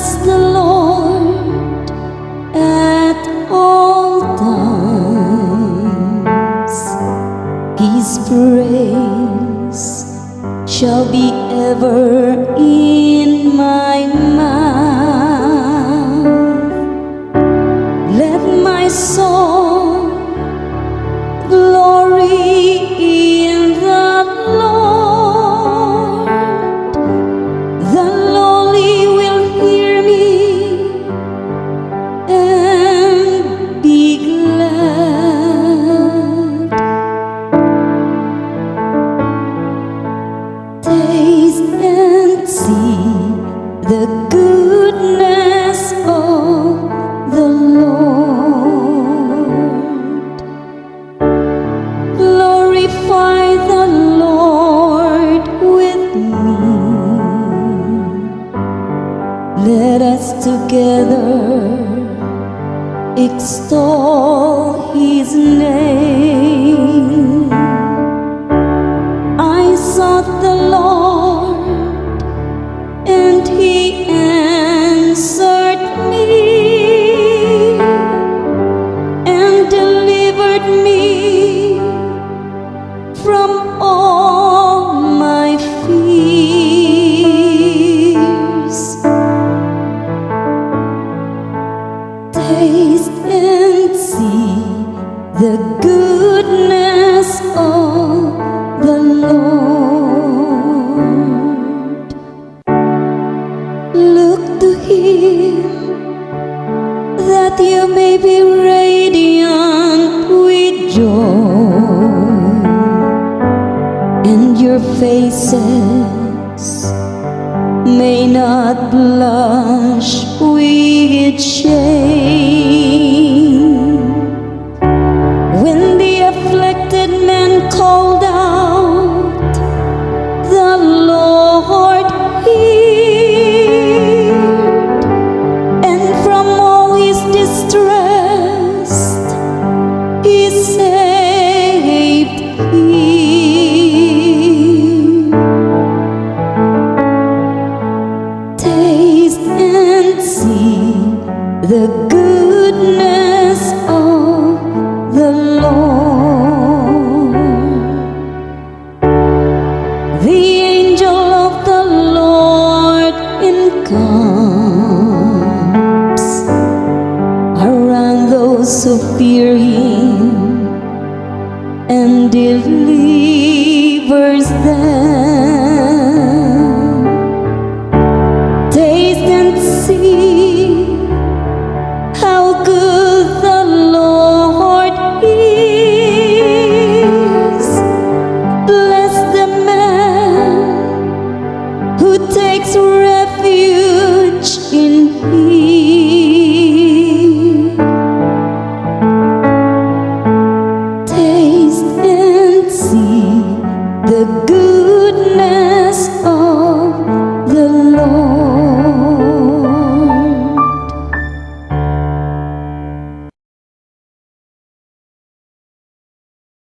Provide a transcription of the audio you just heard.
bless the Lord at all times. His praise shall be ever in my mouth. Let my soul glory in the Lord. The lowly will hear me and be glad. Taste and see the goodness of the Lord. Glorify the Lord with me. Let us together extol His name. I sought the Lord, and He answered me and delivered me from all my fears. Taste and see the goodness of the Lord. Look to Him that you may be radiant with joy, and your faces may not blush with shame. When the afflicted man called out, the Lord heard, and from all his distress He saved him. Taste and see the goodness of the Lord. The angel of the Lord encamps around those who fear Him and delivers them. Taste and see how good the Lord is. Bless the man who takes